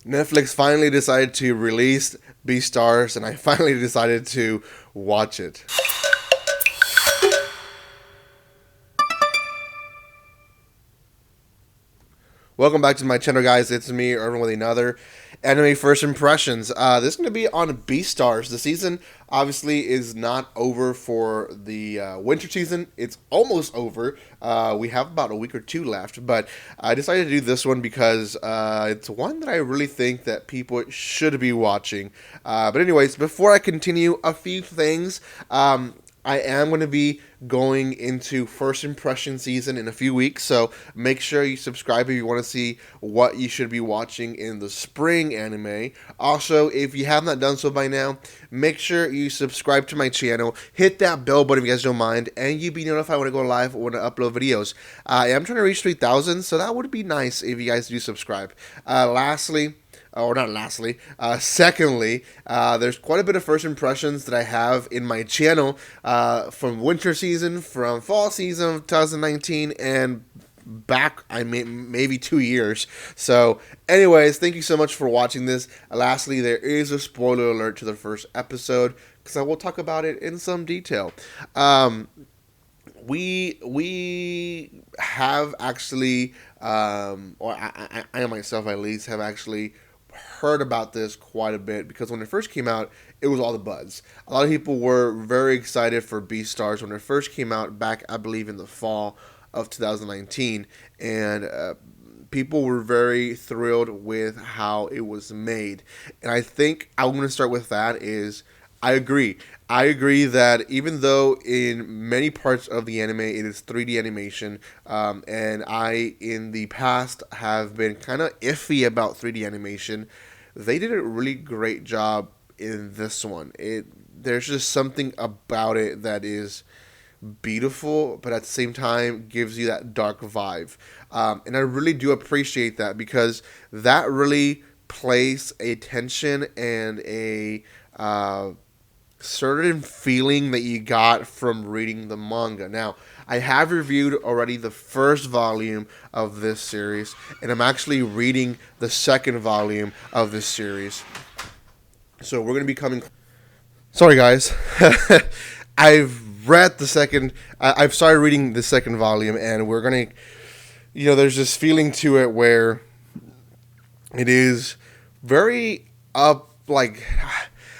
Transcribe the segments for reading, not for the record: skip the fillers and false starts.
Netflix finally decided to release Beastars, and I finally decided to watch it. Welcome back to my channel, guys. It's me, Irvin, with another anime first impressions. This is going to be on Beastars. The season obviously is not over for the winter season. It's almost over. We have about a week or two left, but I decided to do this one because it's one that I really think that people should be watching. But anyways, before I continue, a few things. I am going to be going into first impression season in a few weeks, so make sure you subscribe if you want to see what you should be watching in the spring anime. Also, if you have not done so by now, make sure you subscribe to my channel, hit that bell button if you guys don't mind, and you'll be notified when I go live or when I upload videos. I am trying to reach 3,000, so that would be nice if you guys do subscribe. Secondly, there's quite a bit of first impressions that I have in my channel from winter season, from fall season of 2019, and back, I mean, maybe 2 years. So, anyways, thank you so much for watching this. Lastly, there is a spoiler alert to the first episode because I will talk about it in some detail. We have actually, or I myself at least have actually heard about this quite a bit because when it first came out, it was all the buzz. A lot of people were very excited for Beastars when it first came out back, I believe, in the fall of 2019, and people were very thrilled with how it was made. And I think I'm going to start with that is I agree. I agree that even though in many parts of the anime it is 3D animation, and I in the past have been kind of iffy about 3D animation, they did a really great job in this one. There's just something about it that is beautiful, but at the same time gives you that dark vibe, and I really do appreciate that because that really plays a tension and a certain feeling that you got from reading the manga. Now, I have reviewed already the first volume of this series, and I'm actually reading the second volume of this series. So we're going to be coming. Sorry, guys. I've read the second. I've started reading the second volume, and we're going to. There's this feeling to it where it is very like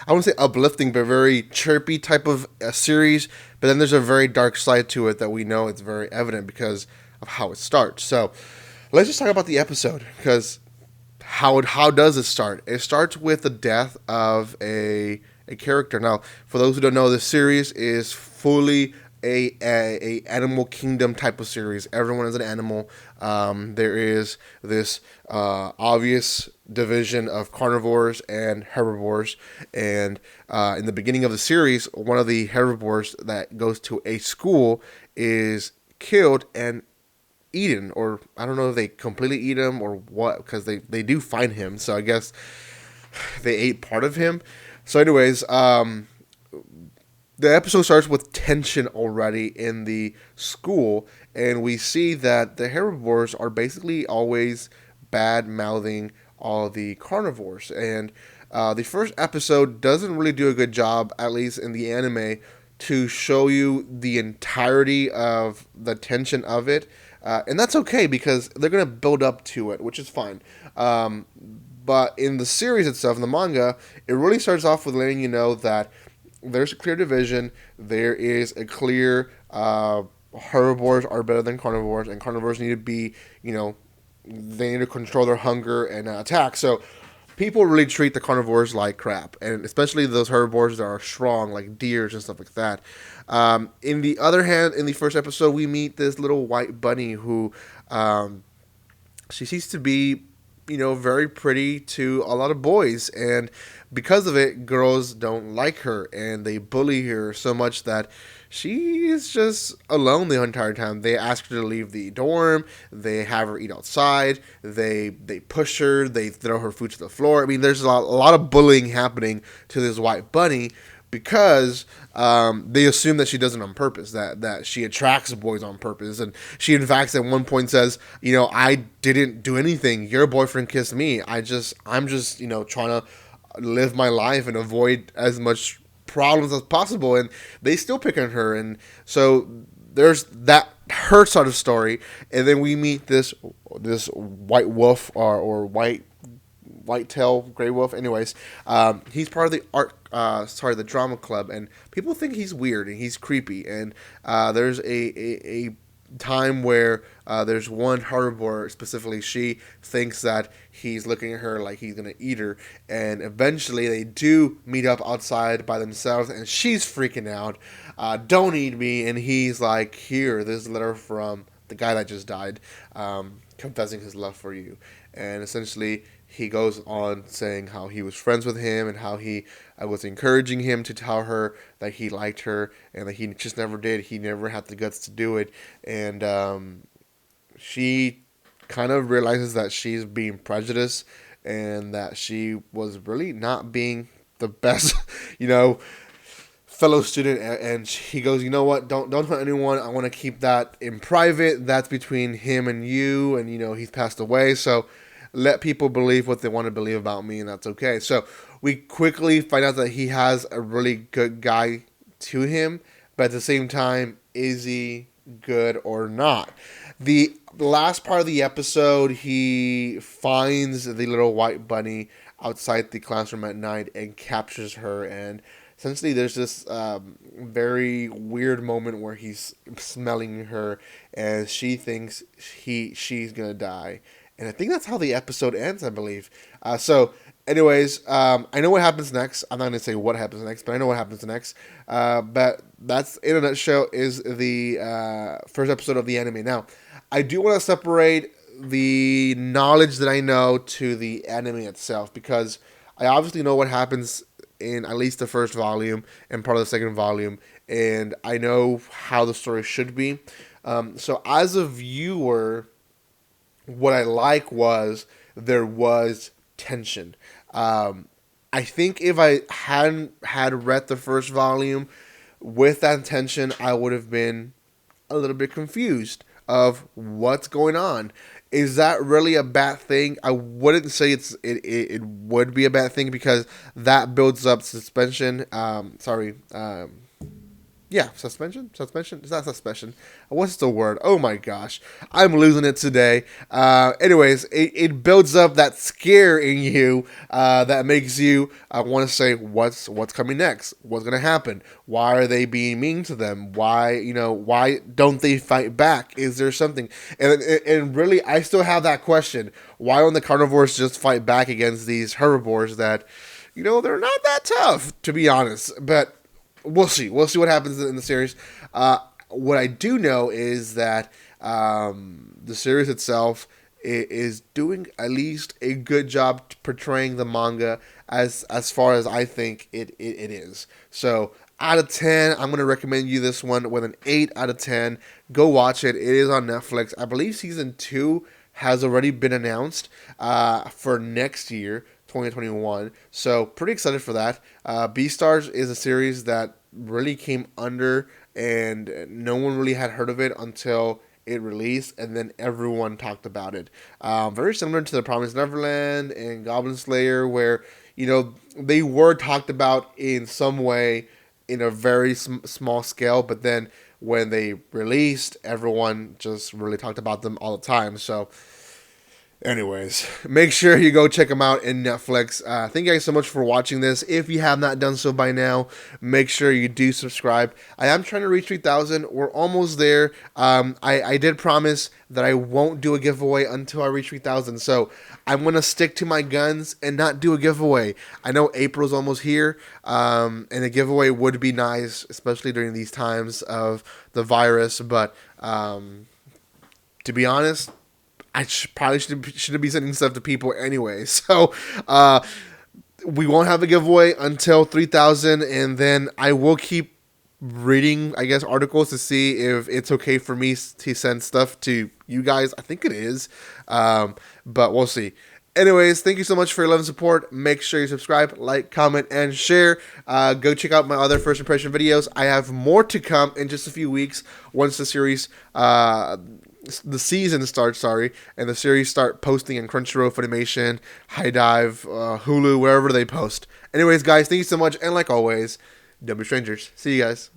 I wouldn't say uplifting, but very chirpy type of series. But then there's a very dark side to it that we know it's very evident because of how it starts. So let's just talk about the episode because how does it start? It starts with the death of a character. Now, for those who don't know, this series is fully a animal kingdom type of series. Everyone is an animal. There is this obvious division of carnivores and herbivores, and in the beginning of the series, one of the herbivores that goes to a school is killed and eaten, or I don't know if they completely eat him or what, because they do find him, so I guess they ate part of him. So anyways, the episode starts with tension already in the school, and we see that the herbivores are basically always bad mouthing all the carnivores. And the first episode doesn't really do a good job, at least in the anime, to show you the entirety of the tension of it. And that's okay because they're going to build up to it, which is fine. But in the series itself, in the manga, it really starts off with letting you know that there's a clear division. There is a clear herbivores are better than carnivores, and carnivores need to be, they need to control their hunger and attack. So people really treat the carnivores like crap, and especially those herbivores that are strong, like deers and stuff like that. In the other hand, in the first episode, we meet this little white bunny who she seems to be very pretty to a lot of boys, and because of it, girls don't like her and they bully her so much that she is just alone the entire time. They ask her to leave the dorm, they have her eat outside, they push her, they throw her food to the floor. I mean, there's a lot of bullying happening to this white bunny, because they assume that she does it on purpose, that she attracts boys on purpose. And she, in fact, at one point says, I didn't do anything. Your boyfriend kissed me. I'm just, trying to live my life and avoid as much problems as possible. And they still pick on her. And so there's that, her sort of story. And then we meet this white wolf or white-tail gray wolf. Anyways, he's part of the drama club, and people think he's weird and he's creepy. And there's a time where there's one herbivore, specifically she thinks that he's looking at her like he's gonna eat her, and eventually they do meet up outside by themselves, and she's freaking out. Don't eat me. And he's like, here, this letter from the guy that just died, confessing his love for you. And essentially he goes on saying how he was friends with him and how he was encouraging him to tell her that he liked her, and that he just never did. He never had the guts to do it. And she kind of realizes that she's being prejudiced and that she was really not being the best, fellow student. And he goes, you know what, don't tell anyone. I want to keep that in private. That's between him and you. And he's passed away, so let people believe what they want to believe about me, and that's okay. So we quickly find out that he has a really good guy to him, but at the same time, is he good or not? The last part of the episode, he finds the little white bunny outside the classroom at night and captures her. And essentially there's this very weird moment where he's smelling her, and she thinks she's gonna die. And I think that's how the episode ends, I believe. So, anyways, I know what happens next. I'm not going to say what happens next, but I know what happens next. But that's, in a nutshell, is the first episode of the anime. Now, I do want to separate the knowledge that I know to the anime itself, because I obviously know what happens in at least the first volume and part of the second volume, and I know how the story should be. So, as a viewer, what I like was there was tension. I think if I hadn't had read the first volume with that tension, I would have been a little bit confused of what's going on. Is that really a bad thing? I wouldn't say it would be a bad thing, because that builds up suspension. Suspension? Suspension? It's not suspension. What's the word? Oh my gosh. I'm losing it today. Anyways, it builds up that scare in you that makes you want to say, what's coming next? What's going to happen? Why are they being mean to them? Why don't they fight back? Is there something? And really, I still have that question. Why don't the carnivores just fight back against these herbivores that, they're not that tough, to be honest. But we'll see. We'll see what happens in the series. What I do know is that the series itself is doing at least a good job portraying the manga as far as I think it is. So out of 10, I'm going to recommend you this one with an 8 out of 10. Go watch it. It is on Netflix. I believe season 2 has already been announced for next year, 2021. So pretty excited for that. Beastars is a series that really came under, and no one really had heard of it until it released, and then everyone talked about it. Very similar to The Promised Neverland and Goblin Slayer, where they were talked about in some way in a very small scale, but then when they released, everyone just really talked about them all the time. So anyways, make sure you go check them out in Netflix. Thank you guys so much for watching this. If you have not done so by now, make sure you do subscribe. I am trying to reach 3,000. We're almost there. I did promise that I won't do a giveaway until I reach 3,000. So I'm going to stick to my guns and not do a giveaway. I know April's almost here, and a giveaway would be nice, especially during these times of the virus. But to be honest, I probably shouldn't be sending stuff to people anyway. So we won't have a giveaway until 3,000, and then I will keep reading, I guess, articles to see if it's okay for me to send stuff to you guys. I think it is, but we'll see. Anyways, thank you so much for your love and support. Make sure you subscribe, like, comment, and share. Go check out my other first impression videos. I have more to come in just a few weeks once the series, the season starts, sorry, and the series start posting in Crunchyroll, Funimation, High Dive, Hulu, wherever they post. Anyways, guys, thank you so much, and like always, don't be strangers. See you guys.